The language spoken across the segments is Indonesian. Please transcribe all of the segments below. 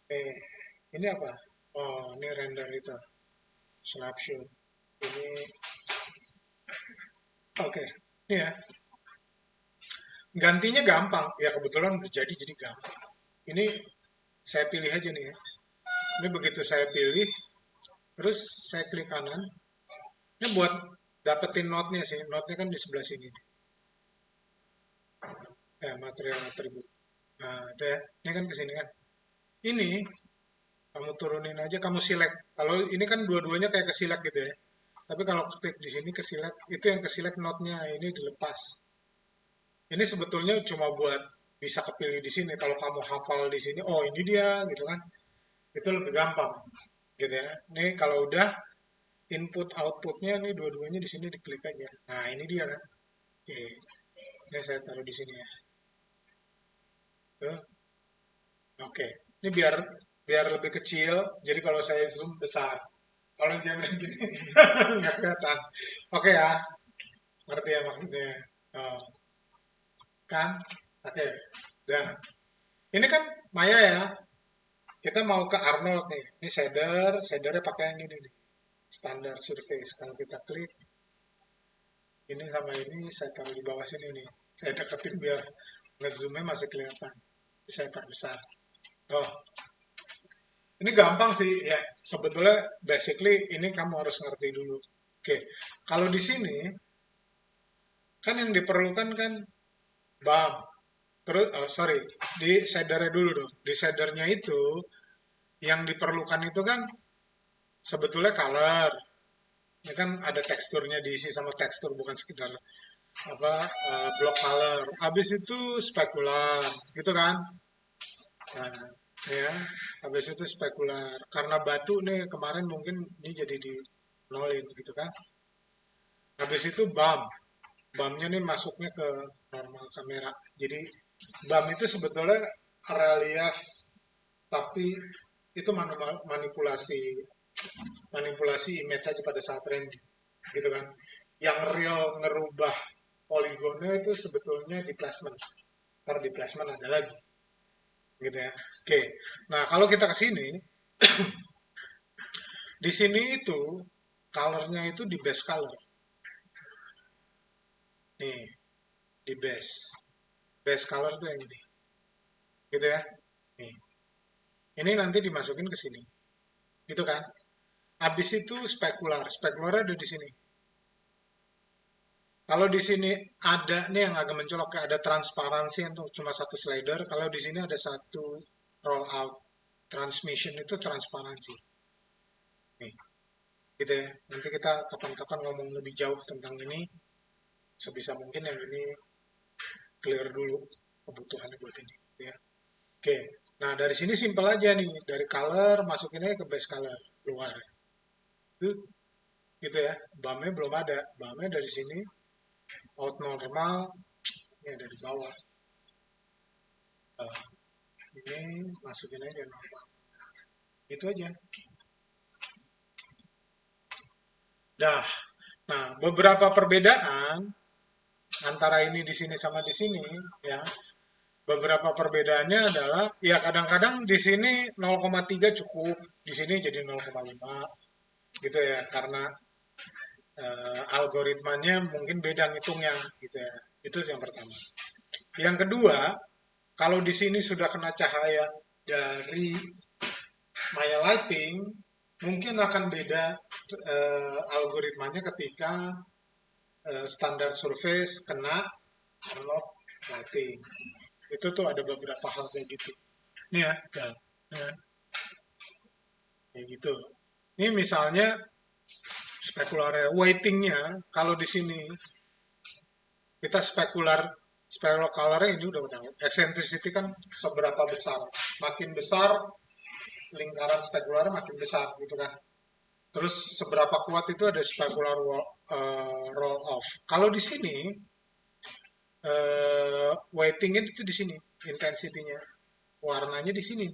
Eh, ini apa? Oh, ini render itu, snapshot. Ini, oke. Ini ya, gantinya gampang. Ya kebetulan udah jadi gampang. Ini saya pilih aja nih ya. Ini begitu saya pilih, terus saya klik kanan. Ini buat dapetin note-nya sih. Note-nya kan di sebelah sini. Ya, material atribut. Nah, ada ya. Ini kan ke sini kan. Ini kamu turunin aja, kamu select. Kalau ini kan dua-duanya kayak ke select gitu ya. Tapi kalau klik di sini ke select, itu yang ke select note-nya. Ini dilepas. Ini sebetulnya cuma buat bisa kepilih di sini. Kalau kamu hafal di sini, oh ini dia gitu kan. Itu lebih gampang gitu ya. Ini kalau udah input outputnya nih dua-duanya di sini diklik aja. Nah ini dia kan. Oke, ini saya taruh di sini ya. Tuh. Oke, ini biar biar lebih kecil. Jadi kalau saya zoom besar. Kalau jangan gini nggak kelihatan. Oke ya, ngerti ya maksudnya. Oh, kan? Oke, dan ini kan Maya ya. Kita mau ke Arnold nih. Ini shadernya pakai yang ini nih. Standard surface. Kalau kita klik ini sama ini, saya taruh di bawah sini nih. Saya deketin biar ngezoomnya masih kelihatan. Saya perbesar. Oh, ini gampang sih ya. Sebetulnya basically ini kamu harus ngerti dulu. Oke, kalau di sini kan yang diperlukan kan BAM. Terus, oh, sorry, di shadernya dulu dong. Di shadernya itu yang diperlukan itu kan sebetulnya color. Ini kan ada teksturnya diisi sama tekstur bukan sekedar apa block color. Habis itu spekular, gitu kan? Nah, ya, habis itu spekular. Karena batu nih kemarin mungkin ini jadi di nolin gitu kan. Habis itu BAM. BAM-nya nih masuknya ke normal kamera. Jadi BAM itu sebetulnya relief tapi itu manipulasi manipulasi image aja pada saat rendering gitu kan. Yang real ngerubah poligonnya itu sebetulnya di placement. Ntar di placement ada lagi gitu ya. Oke. Nah, kalau kita ke sini, di sini itu colornya itu di base color. Nih, di base. Base color tuh yang ini. Gitu ya. Nih. Ini nanti dimasukin ke sini. Gitu kan? Habis itu spekular. Spekular ada di sini. Kalau di sini ada nih yang agak mencolok kayak ada transparansi untuk cuma satu slider. Kalau di sini ada satu roll out transmission itu transparansi. Nih, gitu ya. Nanti kita kapan-kapan ngomong lebih jauh tentang ini. Sebisa mungkin yang ini clear dulu kebutuhannya buat ini. Ya. Oke. Nah, dari sini simple aja nih. Dari color masukin aja ke base color luar. Itu gitu ya. BAM-nya belum ada. BAM-nya dari sini out normal ini ada di bawah. Uh, ini masukin aja normal. Itu aja. Dah. Nah, beberapa perbedaan antara ini di sini sama di sini ya. Beberapa perbedaannya adalah ya kadang-kadang di sini 0,3 cukup, di sini jadi 0,5 gitu ya karena algoritmanya mungkin beda ngitungnya gitu ya. Itu yang pertama. Yang kedua, kalau di sini sudah kena cahaya dari Maya Lighting, mungkin akan beda algoritmanya ketika standar surface kena Arnold Lighting. Itu tuh ada beberapa hal kayak gitu. Ini ya, ya, kayak gitu. Ini misalnya spekular weightingnya, kalau di sini kita spekular ini udah tahu. Eccentricity kan seberapa besar. Makin besar lingkaran spekular makin besar gitu kan. Terus seberapa kuat itu ada spekular roll off. Kalau di sini weightingnya itu di sini, intensitinya, warnanya di sini.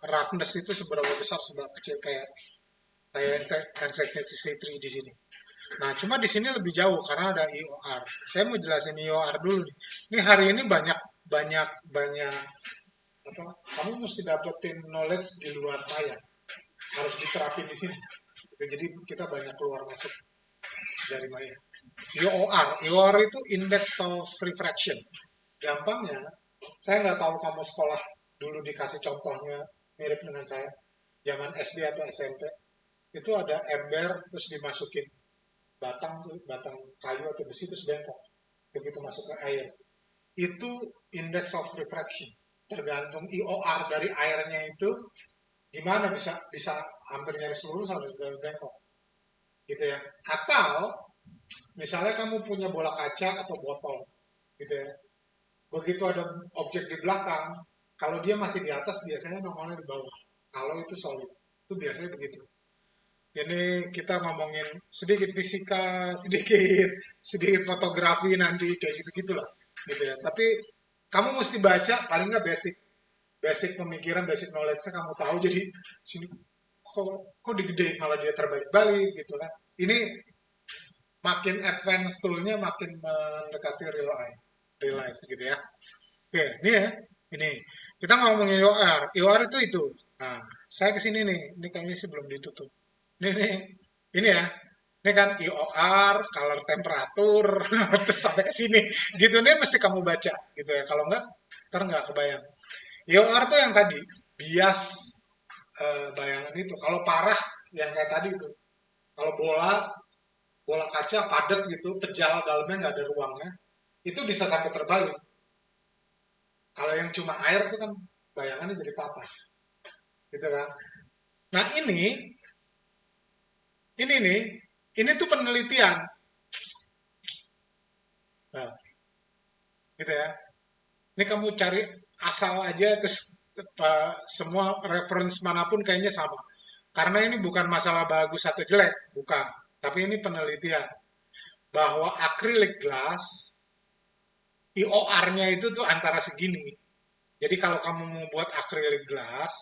Roughness itu seberapa besar, seberapa kecil kayak intensity di sini. Nah, cuma di sini lebih jauh karena ada IOR. Saya mau jelasin IOR dulu nih. Ini hari ini banyak banyak banyak apa kamu mesti dapetin knowledge di luar maya, harus diterapin di sini. Jadi kita banyak keluar masuk dari maya. IOR itu Index of Refraction. Gampangnya, saya nggak tahu kamu sekolah dulu dikasih contohnya mirip dengan saya, zaman SD atau SMP, itu ada ember terus dimasukin batang kayu atau besi terus bengkok. Begitu masuk ke air. Itu Index of Refraction. Tergantung IOR dari airnya itu gimana bisa bisa hampir nyaris lurus atau bengkok gitu ya. Atau misalnya kamu punya bola kaca atau botol gitu ya. Begitu ada objek di belakang, kalau dia masih di atas biasanya normalnya di bawah. Kalau itu solid, itu biasanya begitu. Ini kita ngomongin sedikit fisika, sedikit sedikit fotografi nanti kayak gitu-gitulah, gitu ya. Tapi kamu mesti baca paling nggak basic, basic pemikiran, basic knowledge-nya kamu tahu. Jadi sini kok digede malah dia terbalik-balik gitu kan. Ini makin advance tool-nya makin mendekati real life gitu ya. Oke, ini ya, ini kita ngomongin IOR. IOR itu. Nah, saya ke sini nih. Ini kayaknya sih belum ditutup. Nih, ini ya. Ini kan IOR, color temperatur, terus sampai ke sini. Gitu nih mesti kamu baca gitu ya. Kalau enggak, ntar nggak kebayang. IOR tuh yang tadi, bias bayangan itu. Kalau parah, yang kayak tadi itu. Kalau bola kaca padat gitu, pejal dalamnya nggak ada ruangnya, itu bisa sampai terbalik. Kalau yang cuma air itu kan bayangannya jadi patah, gitu kan. Nah ini nih, ini tuh penelitian, nah, gitu ya. Ini kamu cari asal aja, terus semua reference manapun kayaknya sama. Karena ini bukan masalah bagus atau jelek, bukan. Tapi ini penelitian bahwa acrylic glass IOR-nya itu tuh antara segini. Jadi kalau kamu mau buat acrylic glass,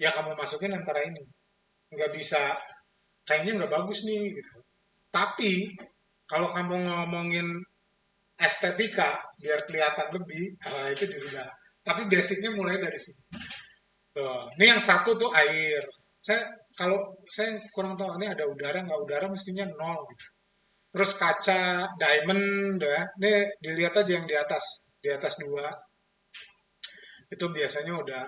ya kamu masukin antara ini. Nggak bisa, kayaknya nggak bagus nih gitu. Tapi kalau kamu ngomongin estetika biar kelihatan lebih, itu dirubah. Tapi basicnya mulai dari sini. Tuh. Ini yang satu tuh air. Saya kalau saya kurang tahu ini ada udara nggak, udara mestinya nol gitu. Terus kaca diamond ya. Ini dilihat aja yang di atas dua itu biasanya udah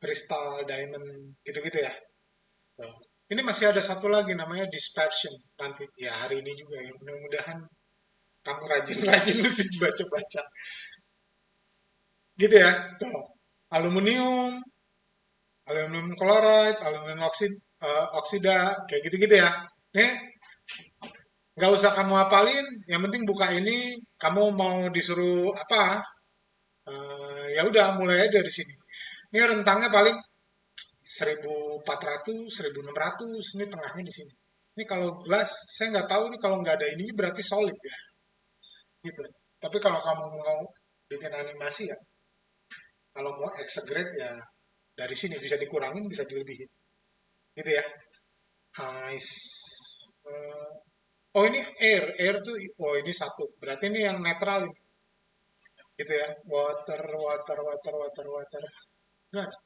kristal diamond gitu-gitu ya. Tuh. Ini masih ada satu lagi namanya dispersion nanti ya hari ini juga ya. Mudah-mudahan kamu rajin-rajin mesti baca-baca. Gitu ya. Tuh. Aluminium, aluminium chloride, aluminium oksida, kayak gitu-gitu ya. Nih, nggak usah kamu hafalin, yang penting buka ini, kamu mau disuruh apa, ya udah mulai aja dari sini. Ini rentangnya paling 1400, 1600, ini tengahnya di sini. Ini kalau gelas, saya nggak tahu nih kalau nggak ada ini berarti solid ya, gitu. Tapi kalau kamu mau bikin animasi ya, kalau mau exaggerate ya dari sini bisa dikurangin, bisa dilebihin, gitu ya. Ice. Oh ini air tuh, oh ini satu. Berarti ini yang netral, gitu ya. Water, water, water, water, water. Nggak ada.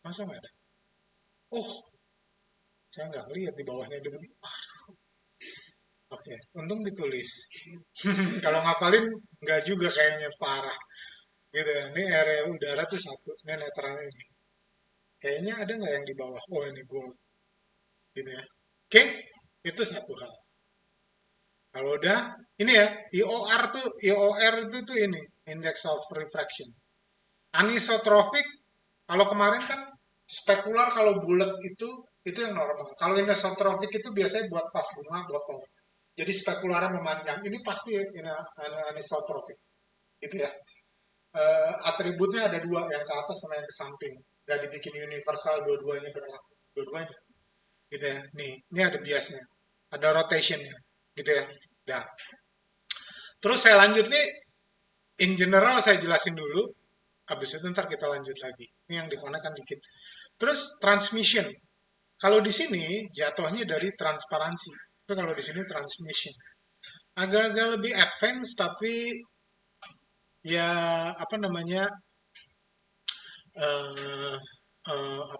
Masa nggak ada? Oh, saya nggak lihat di bawahnya dulu. Oke, untung ditulis. Kalau ngapalin nggak juga kayaknya parah. Gitu ya. Ini area udara tuh satu. Ini netral ini. Kayaknya ada nggak yang di bawah? Oh ini gold. Gitu ya. Oke, itu satu hal. Kalau udah, ini ya, IOR itu ini, Index of Refraction. Anisotropic, kalau kemarin kan spekular kalau bulat itu yang normal. Kalau anisotropic itu biasanya buat vas bunga, botol. Jadi spekularnya memanjang. Ini pasti ya, ini anisotropic, gitu ya. Atributnya ada dua, yang ke atas sama yang ke samping. Gak dibikin universal, dua-duanya berlaku. Dua-duanya, gitu ya. Nih, ini ada biasnya, ada rotationnya, gitu ya. Nah, terus saya lanjut nih, in general saya jelasin dulu, habis itu ntar kita lanjut lagi. Ini yang dikonekkan dikit. Terus transmission. Kalau di sini jatuhnya dari transparansi. Tapi kalau di sini transmission. Agak-agak lebih advance tapi ya apa namanya eh, apa